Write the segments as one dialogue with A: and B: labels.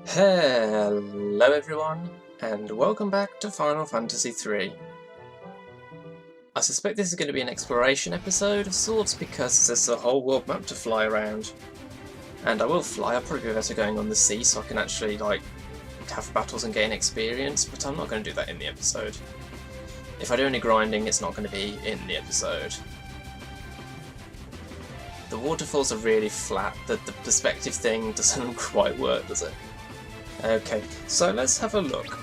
A: Hello everyone, and welcome back to Final Fantasy III. I suspect this is going to be an exploration episode of sorts because there's a whole world map to fly around. And I will fly, I'll probably be better going on the sea so I can actually have battles and gain experience, but I'm not going to do that in the episode. If I do any grinding, it's not going to be in the episode. The waterfalls are really flat, the perspective thing doesn't quite work, does it? Okay, so let's have a look.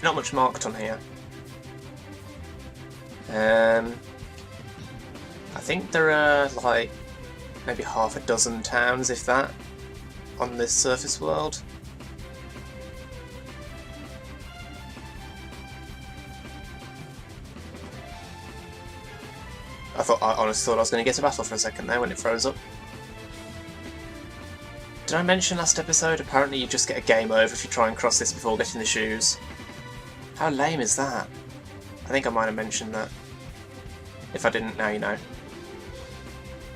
A: Not much marked on here. I think there are like maybe half a dozen towns, if that, on this surface world. I honestly thought I was going to get a battle for a second there when it froze up. Did I mention last episode? Apparently you just get a game over if you try and cross this before getting the shoes. How lame is that? I think I might have mentioned that. If I didn't, now you know.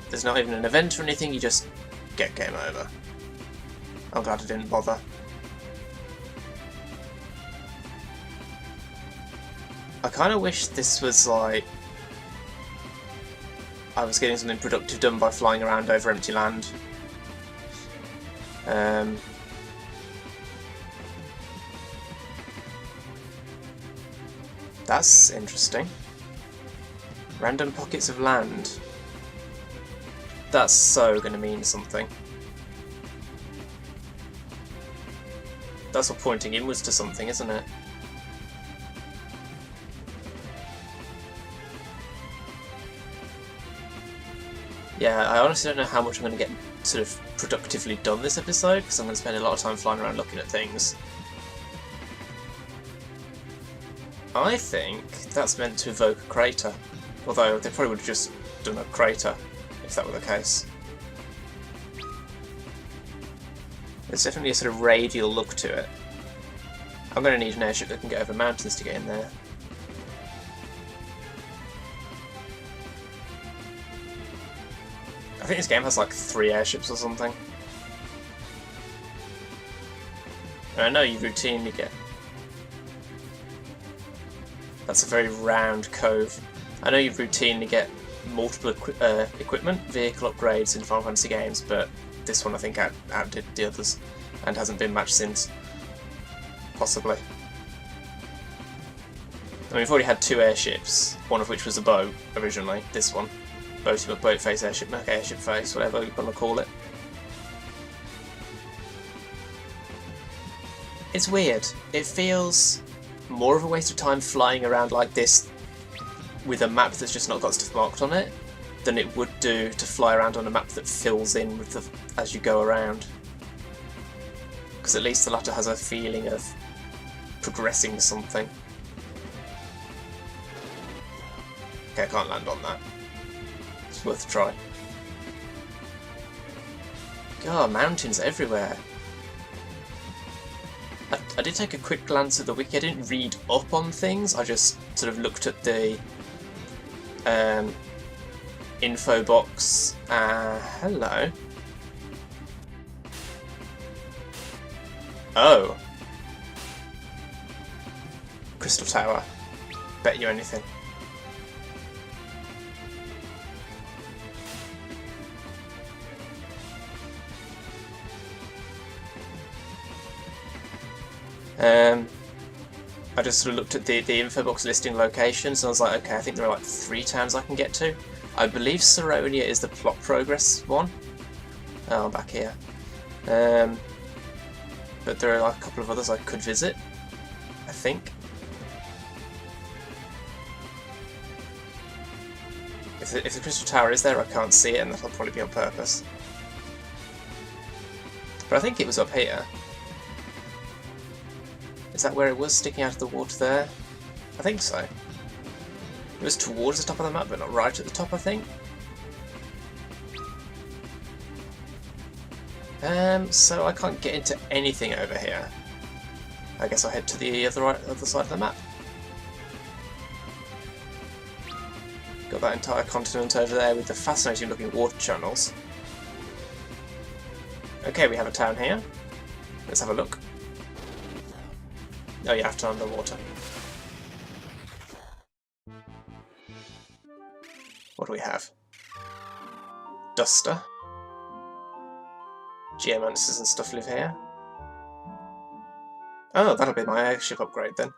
A: There's not even an event or anything, you just get game over. I'm glad I didn't bother. I kind of wish this was like... I was getting something productive done by flying around over empty land. That's interesting. Random pockets of land. That's so going to mean something. That's what pointing inwards to something, isn't it? Yeah, I honestly don't know how much I'm going to get sort of productively done this episode, because I'm going to spend a lot of time flying around looking at things. I think that's meant to evoke a crater, although they probably would have just done a crater if that were the case. There's definitely a sort of radial look to it. I'm going to need an airship that can get over mountains to get in there. I think this game has like 3 airships or something. And I know you routinely get... That's a very round cove. I know you routinely get multiple equipment, vehicle upgrades in Final Fantasy games, but this one I think outdid the others and hasn't been matched since. Possibly. I mean, we've already had 2 airships, one of which was a boat originally, this one. Boaty McBoatface airship, airship face, whatever you want to call it. It's weird. It feels more of a waste of time flying around like this with a map that's just not got stuff marked on it than it would do to fly around on a map that fills in with as you go around. Because at least the latter has a feeling of progressing something. Okay, I can't land on that. It's worth a try. God, mountains everywhere. I did take a quick glance at the wiki. I didn't read up on things. I just sort of looked at the info box. Hello. Oh. Crystal Tower. Bet you anything. I just sort of looked at the info box listing locations and I was like, okay, I think there are like 3 towns I can get to. I believe Sorceror is the plot progress one. Oh, I'm back here. But there are like a couple of others I could visit, I think. If the Crystal Tower is there, I can't see it, and that'll probably be on purpose. But I think it was up here. Is that where it was, sticking out of the water there? I think so. It was towards the top of the map, but not right at the top, I think. So I can't get into anything over here. I guess I'll head to the other side of the map. Got that entire continent over there with the fascinating looking water channels. Okay, we have a town here. Let's have a look. Oh, you have to underwater. What do we have? Duster. Geomancers and stuff live here. Oh, that'll be my airship upgrade then.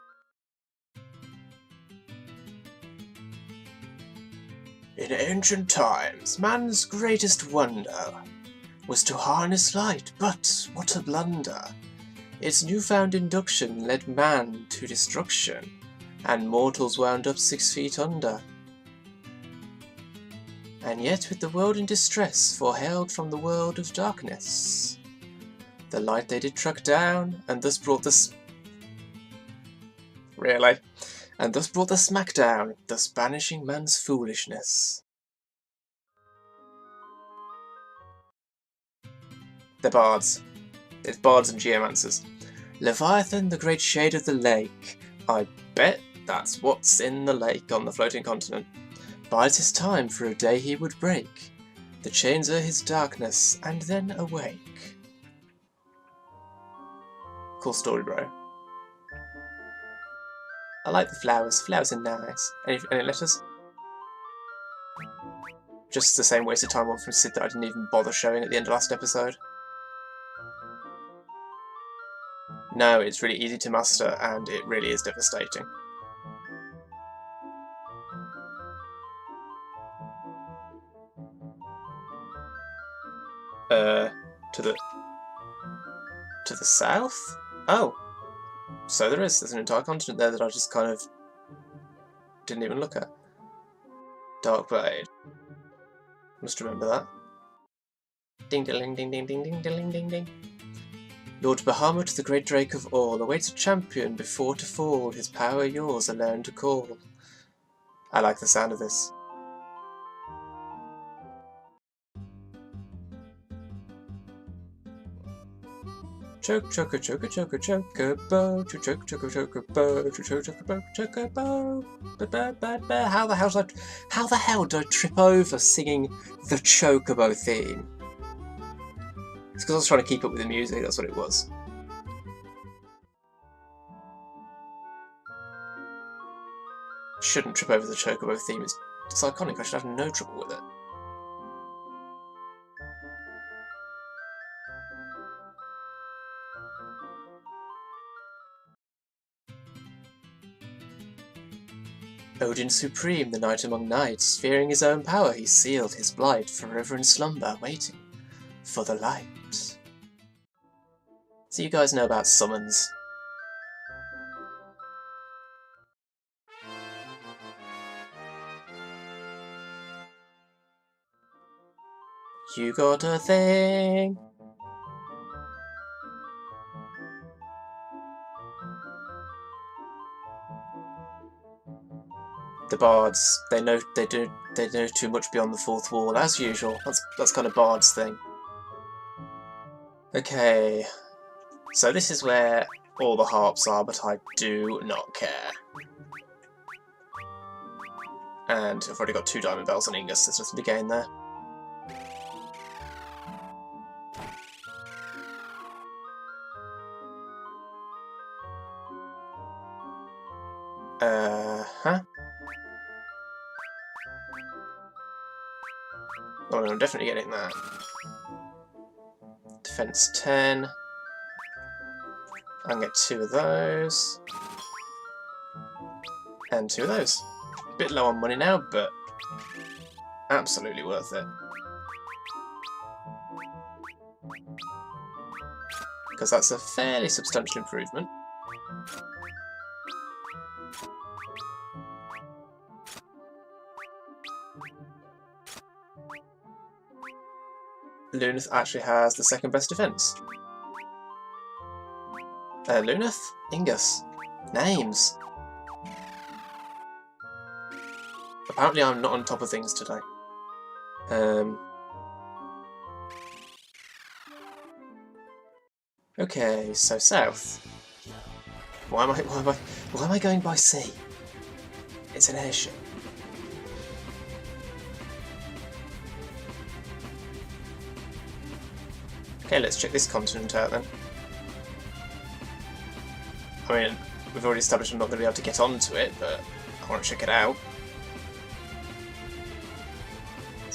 A: In ancient times, man's greatest wonder was to harness light, but what a blunder! Its newfound induction led man to destruction, and mortals wound up 6 feet under. And yet with the world in distress, foreheld from the world of darkness, the light they did track down, and thus brought the Really? And thus brought the smackdown, thus banishing man's foolishness. They're bards. It's bards and geomancers. Leviathan, the great shade of the lake. I bet that's what's in the lake on the floating continent. Bides his time, for a day he would break the chains of his darkness, and then awake. Cool story, bro. I like the flowers. Flowers are nice. Any letters? Just the same wasted time one from Sid that I didn't even bother showing at the end of last episode. No, it's really easy to master, and it really is devastating. To the south? Oh, so there's an entire continent there that I just kind of didn't even look at. Dark Blade. Must remember that. Ding ding ding ding ding ding ding ding ding. Lord Bahamut, the great drake of all, awaits a champion before to fall. His power yours alone to call. I like the sound of this. Choke choker choker choker choker bow, choke choker choker bow, choke choker bow, choker bow. How the hell did I trip over singing the Chocobo theme? It's because I was trying to keep up with the music. That's what it was. Shouldn't trip over the Chocobo theme. It's iconic. I should have no trouble with it. Odin supreme, the knight among knights, fearing his own power, he sealed his blight, forever in slumber, waiting for the light. So you guys know about summons. You got a thing. The bards, they know too much beyond the fourth wall, as usual. That's kind of bards thing. Okay, so this is where all the harps are, but I do not care. And I've already got 2 diamond bells on Ingus, there's nothing to gain there. Oh no, I'm definitely getting that. Defense 10. I can get 2 of those. And 2 of those. Bit low on money now, but absolutely worth it. Because that's a fairly substantial improvement. Luneth actually has the 2nd best defense. Luneth? Ingus. Names. Apparently I'm not on top of things today. Okay, so south. Why am I going by sea? It's an airship. Okay, let's check this continent out then. I mean, we've already established I'm not going to be able to get onto it, but I want to check it out.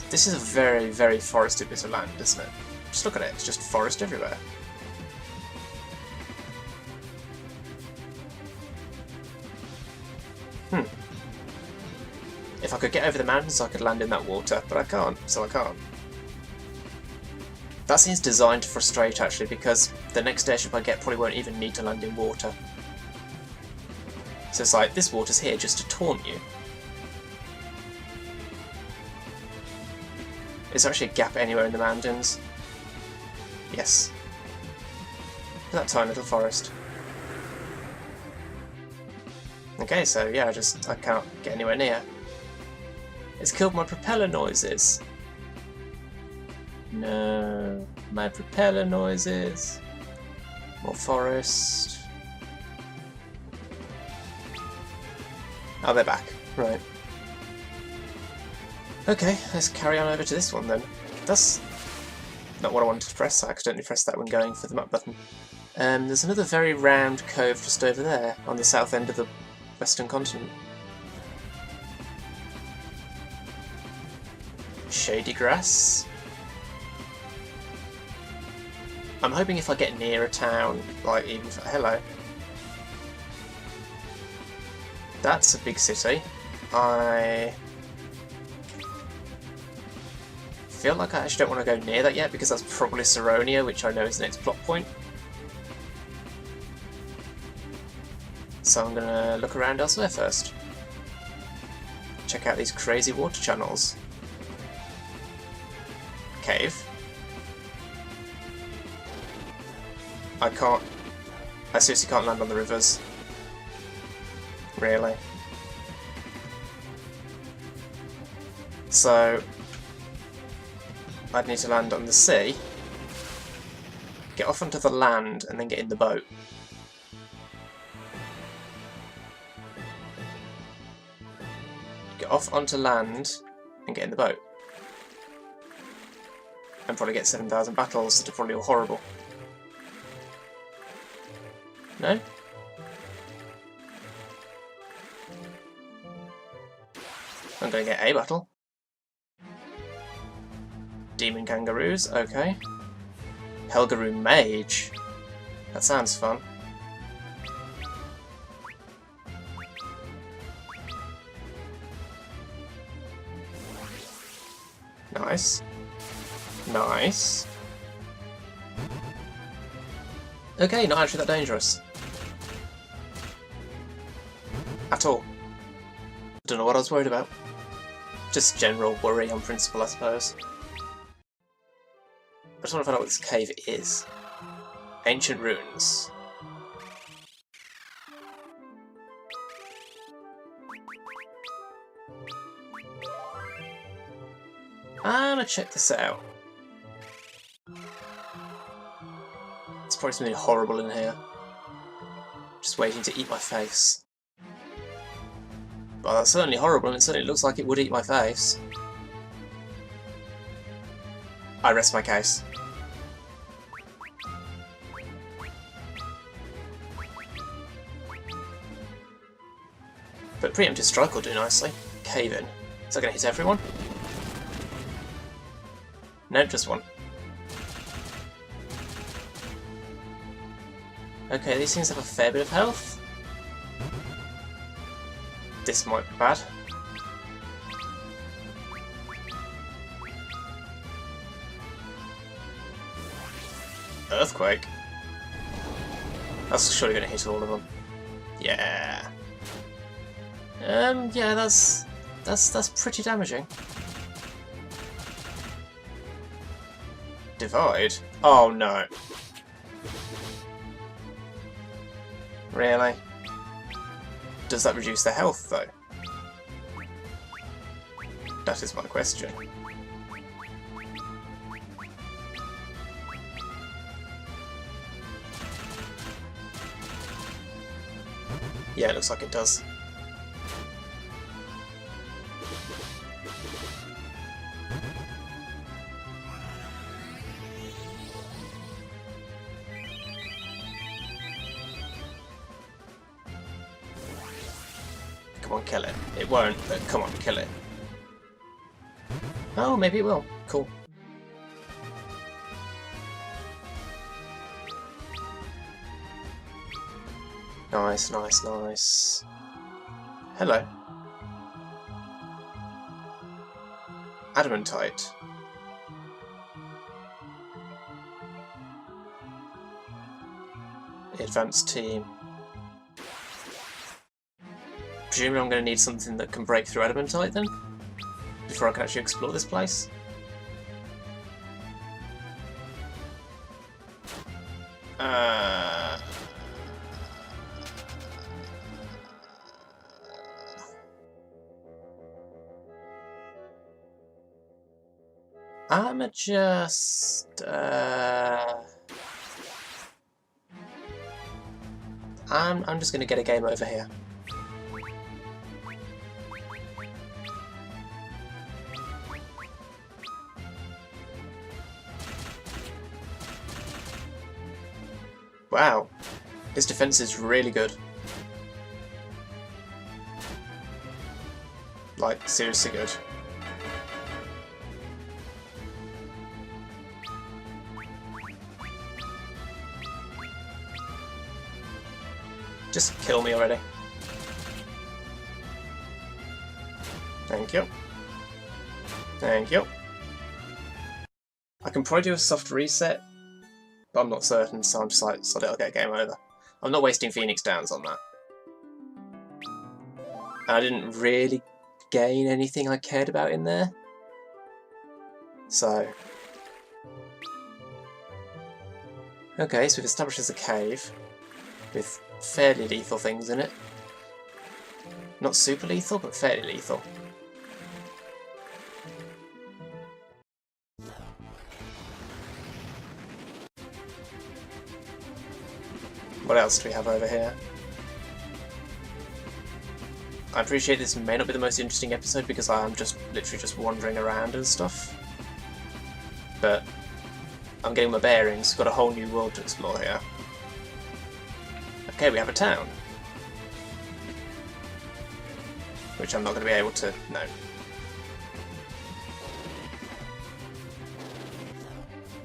A: This is a very, very forested bit of land, isn't it? Just look at it, it's just forest everywhere. If I could get over the mountains, I could land in that water, but I can't, so I can't. That seems designed to frustrate, actually, because the next airship I get probably won't even need to land in water. So it's like, this water's here just to taunt you. Is there actually a gap anywhere in the mountains? Yes. That tiny little forest. Okay, so yeah, I can't get anywhere near. It's killed my propeller noises. No, my propeller noises. More forest. Oh, they're back. Right. Okay, let's carry on over to this one then. That's not what I wanted to press. I accidentally pressed that when going for the map button. There's another very round cove just over there on the south end of the western continent. Shady grass. I'm hoping if I get near a town, like even for hello. That's a big city. I feel like I actually don't want to go near that yet because that's probably Saronia, which I know is the next plot point. So I'm gonna look around elsewhere first. Check out these crazy water channels. Cave. I seriously can't land on the rivers. Really. So I'd need to land on the sea, get off onto the land, and then get in the boat. Get off onto land and get in the boat. And probably get 7,000 battles that are probably all horrible. No? I'm going to get a battle. Demon kangaroos, okay. Helgaroo mage. That sounds fun. Nice. Nice. Okay, not actually that dangerous. At all. I don't know what I was worried about. Just general worry on principle, I suppose. I just want to find out what this cave is. Ancient ruins. I'm gonna check this out. It's probably something horrible in here. Just waiting to eat my face. Well, that's certainly horrible, and it certainly looks like it would eat my face. I rest my case. But preemptive strike will do nicely. Cave in. Is that going to hit everyone? No, just one. Okay, these things have a fair bit of health. This might be bad. Earthquake? That's surely going to hit all of them. Yeah. Yeah, that's pretty damaging. Divide? Oh no. Really? Does that reduce their health though? That is my question. Yeah, it looks like it does. Come on, kill it. It won't, but come on, kill it. Oh, maybe it will. Cool. Nice, nice, nice. Hello. Adamantite. Advanced team. Presumably I'm going to need something that can break through Adamantite then, before I can actually explore this place. I'm just... I'm just going to get a game over here. Wow, his defense is really good. Like, seriously good. Just kill me already. Thank you. Thank you. I can probably do a soft reset, but I'm not certain, so I'm just like, sod it, I'll get a game over. I'm not wasting Phoenix Downs on that. I didn't really gain anything I cared about in there. So... okay, so we've established there's a cave with fairly lethal things in it. Not super lethal, but fairly lethal. What else do we have over here? I appreciate this may not be the most interesting episode because I am just literally just wandering around and stuff. But I'm getting my bearings, got a whole new world to explore here. Okay, we have a town. Which I'm not going to be able to... no.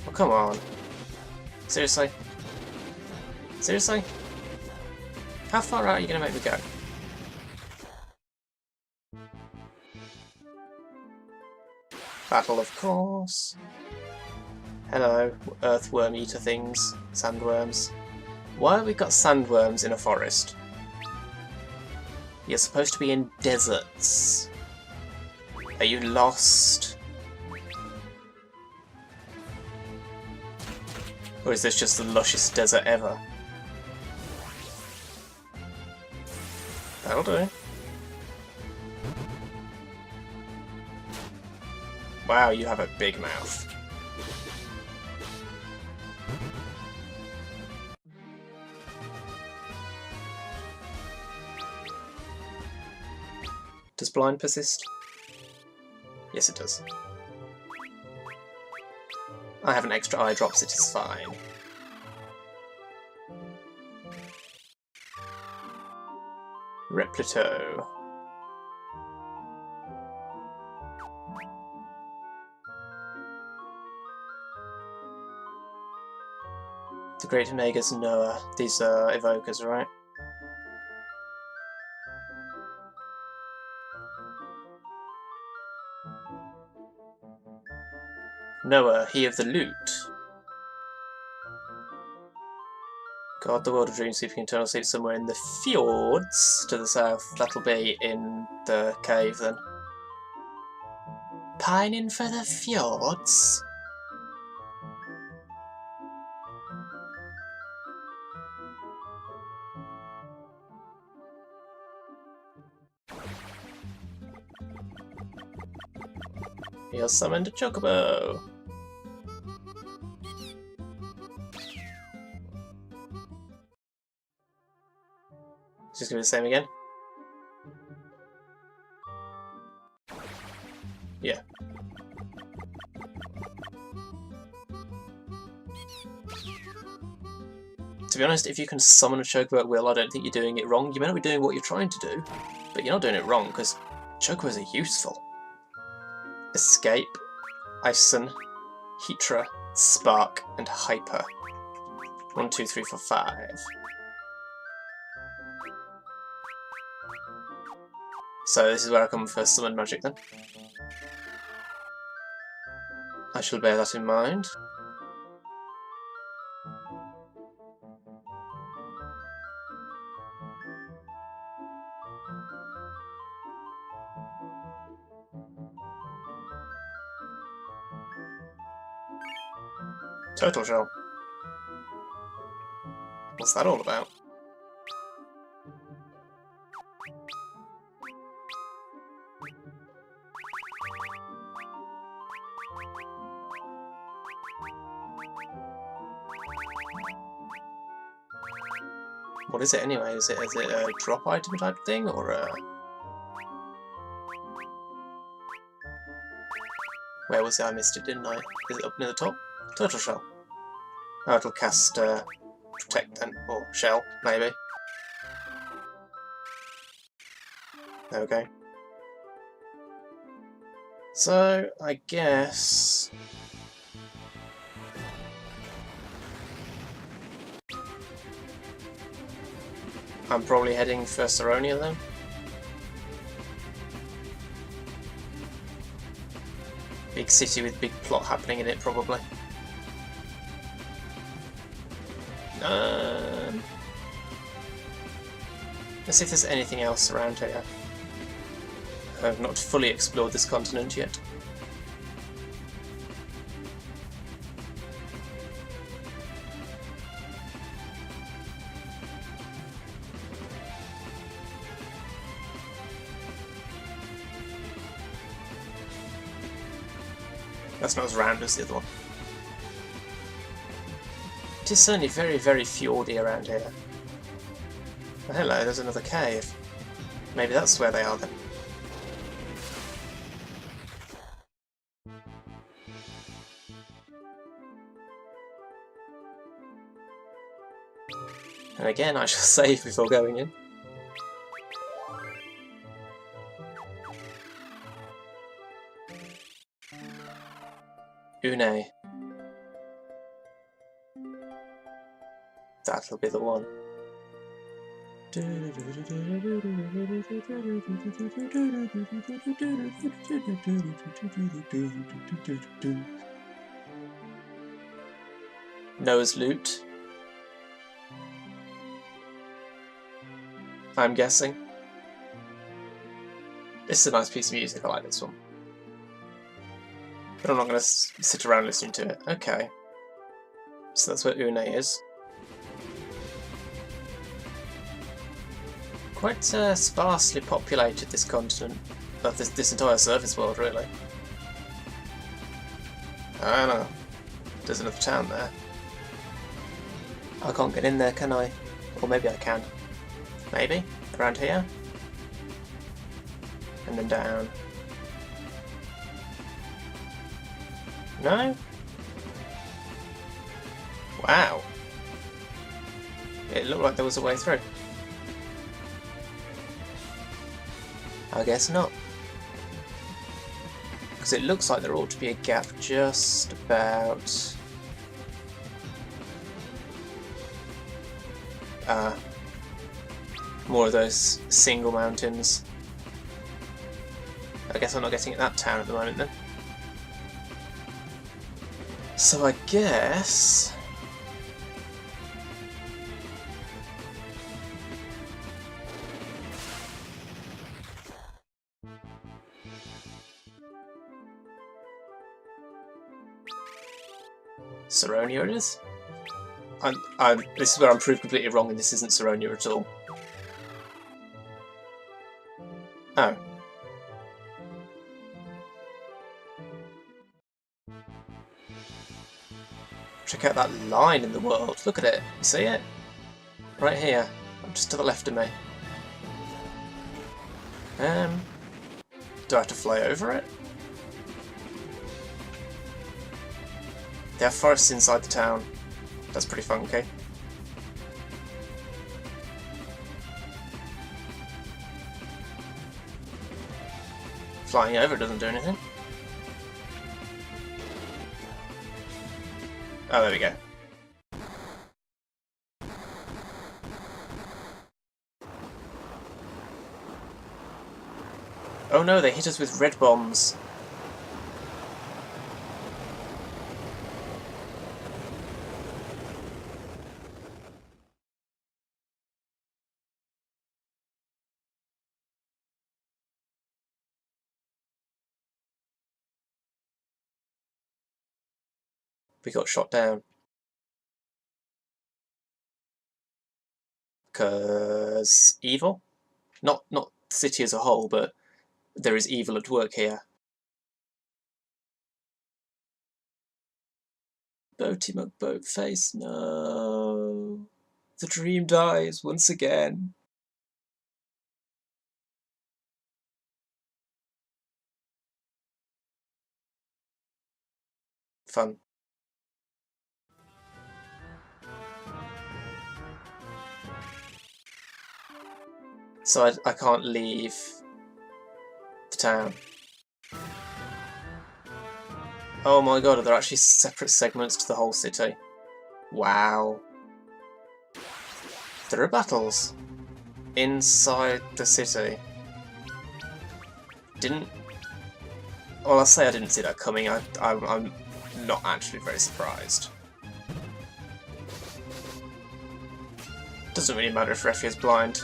A: Oh, come on. Seriously? Seriously? How far out are you going to make me go? Battle, of course. Hello, earthworm eater things. Sandworms. Why have we got sandworms in a forest? You're supposed to be in deserts. Are you lost? Or is this just the lushest desert ever? That'll do. Wow, you have a big mouth. Does blind persist? Yes, it does. I have an extra eye drops, it is fine. Replito. The Great Omega's Noah. These are evokers, right? Noah, he of the lute. God, the world of dreams sleeping eternal sleep somewhere in the fjords to the south. That'll be in the cave then. Pining for the fjords? He has summoned a chocobo. It's just gonna be the same again. Yeah. To be honest, if you can summon a chocobo at will, I don't think you're doing it wrong. You may not be doing what you're trying to do, but but you're not doing it wrong, because chokers are useful. Escape, Ison, Heatra, Spark, and Hyper. 1, 2, 3, 4, 5. So this is where I come for summon magic then. I shall bear that in mind. Turtle shell. What's that all about? What is it anyway? Is it a drop item type thing, or a... Where was it? I missed it, didn't I? Is it up near the top? Turtle shell. Oh, it'll cast Protect then, or Shell, maybe. There we go. So, I guess... I'm probably heading for Saronia then. Big city with big plot happening in it, probably. Let's see if there's anything else around here. I've not fully explored this continent yet. That's not as round as the other one. It is certainly very, very fjordy around here. Oh, hello, there's another cave. Maybe that's where they are then. And again, I shall save before going in. Une. That'll be the one. Noah's loot. I'm guessing. This is a nice piece of music, I like this one. But I'm not going to sit around listening to it. Okay. So that's where Une is. Quite sparsely populated, this continent. But this entire surface world, really. I don't know. There's another town there. I can't get in there, can I? Or maybe I can. Maybe? Around here? And then down. No? Wow. It looked like there was a way through. I guess not. Because it looks like there ought to be a gap just about... more of those single mountains. I guess I'm not getting at that town at the moment then. So I guess... Sorceror it is? This is where I'm proved completely wrong and this isn't Sorceror at all. Oh. Check out that line in the world. Look at it. You see it? Right here. Just to the left of me. Do I have to fly over it? They have forests inside the town. That's pretty funky. Flying over doesn't do anything. Oh, there we go. Oh no, they hit us with red bombs. We got shot down. 'Cause evil? Not the city as a whole, but there is evil at work here. Boaty McBoatface, no. The dream dies once again. Fun. So I can't leave the town. Oh my god, are there actually separate segments to the whole city? Wow. There are battles inside the city. Well, I'll say I didn't see that coming. I'm not actually very surprised. Doesn't really matter if Refi is blind.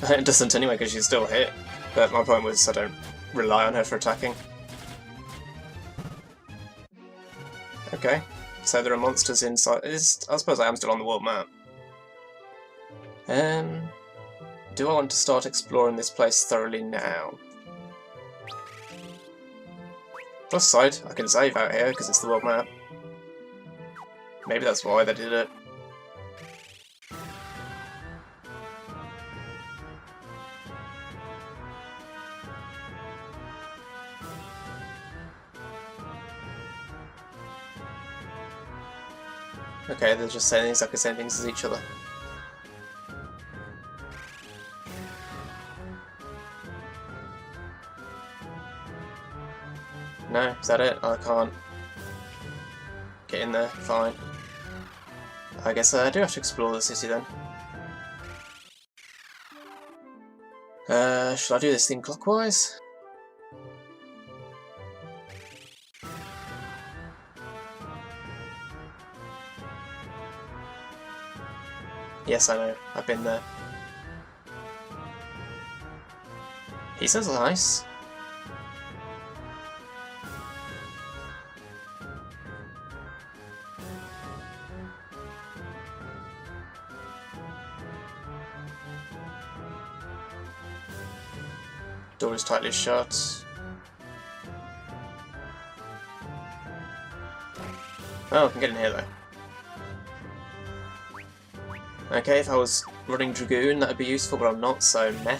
A: It doesn't anyway, because she's still hit. But my point was I don't rely on her for attacking. Okay, so there are monsters inside. I suppose I am still on the world map. Do I want to start exploring this place thoroughly now? Plus side, I can save out here because it's the world map. Maybe that's why they did it. Okay, they're just saying exactly the same things as each other. No, is that it? I can't get in there. Fine. I guess I do have to explore the city then. Should I do this thing clockwise? Yes, I know. I've been there. He says nice. Door is tightly shut. Oh, I can get in here though. Okay, if I was running Dragoon that would be useful, but I'm not, so meh.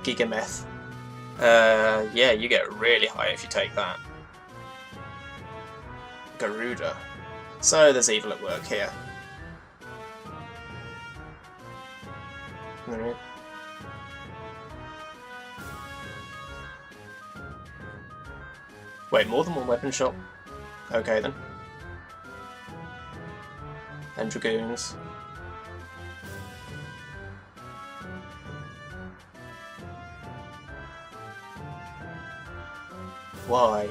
A: Gigameth. Yeah, you get really high if you take that. Garuda. So there's evil at work here. Alright. Wait, more than one weapon shop? Okay then. And Dragoons. Why?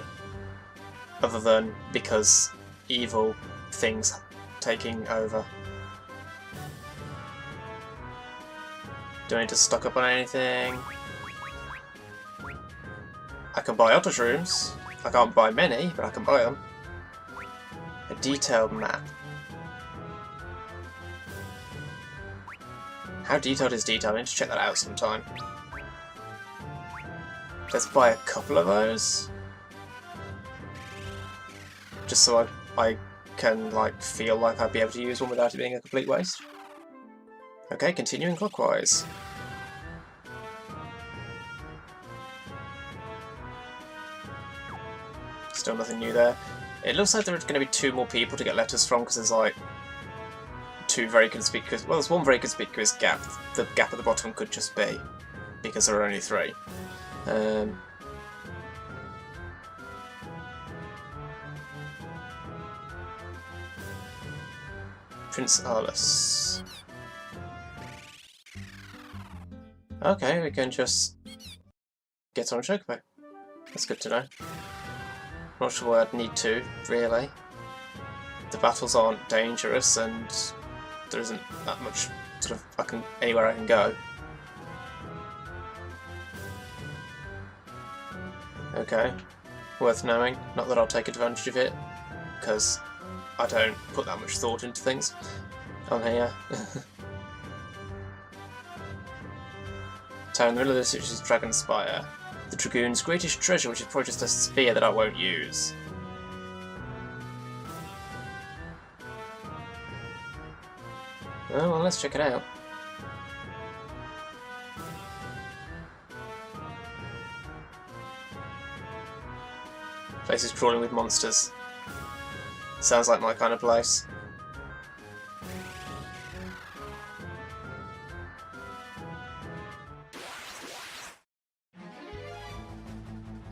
A: Other than because evil things taking over. Do I need to stock up on anything? I can buy other rooms. I can't buy many, but I can buy them. A detailed map. How detailed is detailed? I need to check that out sometime. Let's buy a couple of those. Just so I can like feel like I'd be able to use one without it being a complete waste. Okay, continuing clockwise. Still nothing new there. It looks like there's going to be 2 more people to get letters from because there's like two very conspicuous... Well, there's one very conspicuous gap. The gap at the bottom could just be, because there are only three. Prince Arliss. Okay, we can just get on a chocobo. That's good to know. Not sure why I'd need to, really. The battles aren't dangerous and there isn't that much sort of anywhere I can go. Okay, worth knowing. Not that I'll take advantage of it, because I don't put that much thought into things on here. Town in the middle of this, which is Dragon Spire. The Dragoon's greatest treasure, which is probably just a spear that I won't use. Oh, well, let's check it out. Place is crawling with monsters. Sounds like my kind of place.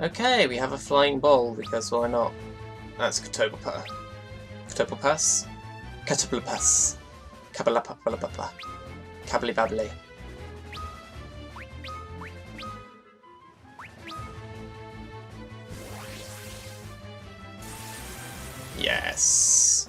A: Okay, we have a flying bowl, because why not? That's Catopapa. Catopapas? Catopapas. Kabalapapalapapa. Kabbly babbly. Yes.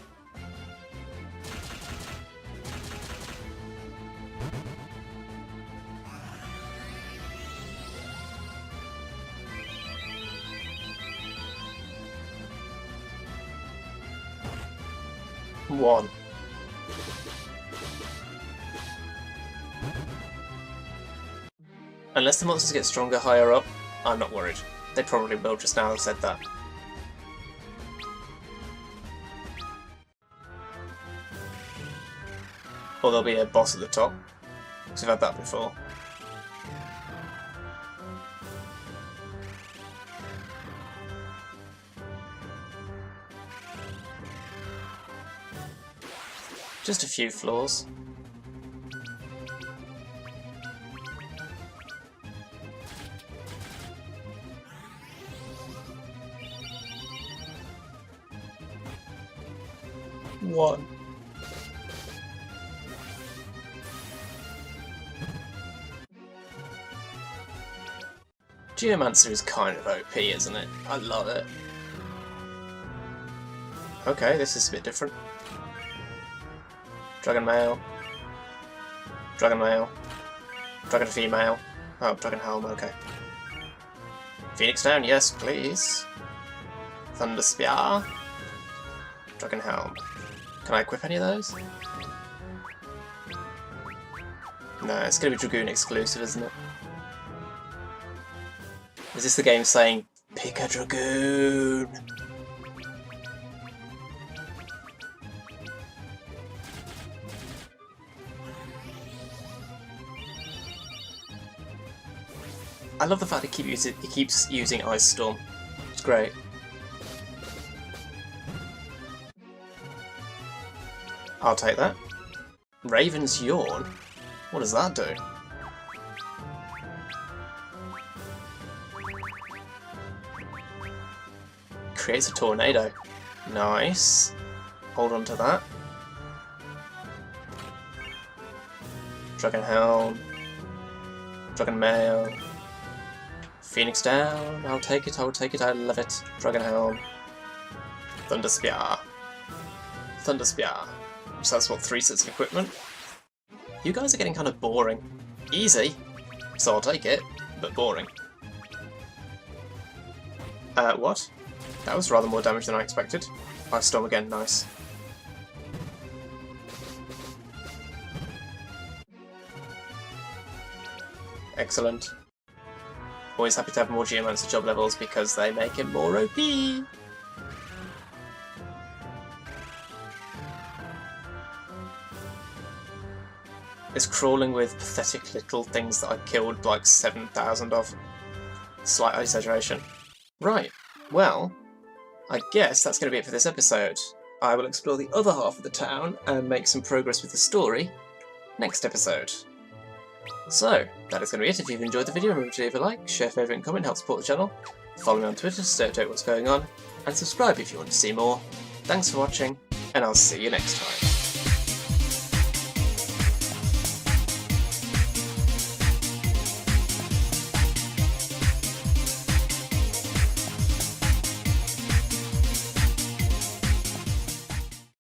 A: One. Unless the monsters get stronger higher up, I'm not worried. They probably will just now have said that. Or there'll be a boss at the top, because we've had that before. Just a few floors. One. Geomancer is kind of OP, isn't it? I love it. Okay, this is a bit different. Dragon male. Dragon male. Dragon female. Oh, dragon helm, okay. Phoenix down, yes, please. Thunder spear. Dragon helm. Can I equip any of those? No, it's going to be Dragoon exclusive, isn't it? Is this the game saying, pick a Dragoon? I love the fact it keeps using Ice Storm. It's great. I'll take that. Raven's Yawn? What does that do? Creates a tornado. Nice. Hold on to that. Dragon Helm. Dragon Mail. Phoenix down. I'll take it, I'll take it, I love it. Dragon Helm. Thunder Spear. Thunder Spear. So that's what, 3 sets of equipment? You guys are getting kind of boring. Easy, so I'll take it, but boring. What? That was rather more damage than I expected. Ice Storm again, nice. Excellent. Always happy to have more Geomancer job levels because they make it more OP. It's crawling with pathetic little things that I killed like 7,000 of. Slight exaggeration. Right, well, I guess that's going to be it for this episode. I will explore the other half of the town and make some progress with the story next episode. So, that is going to be it. If you've enjoyed the video, remember to leave a like, share, favourite and comment, help support the channel. Follow me on Twitter to stay up to date what's going on, and subscribe if you want to see more. Thanks for watching, and I'll see you next time.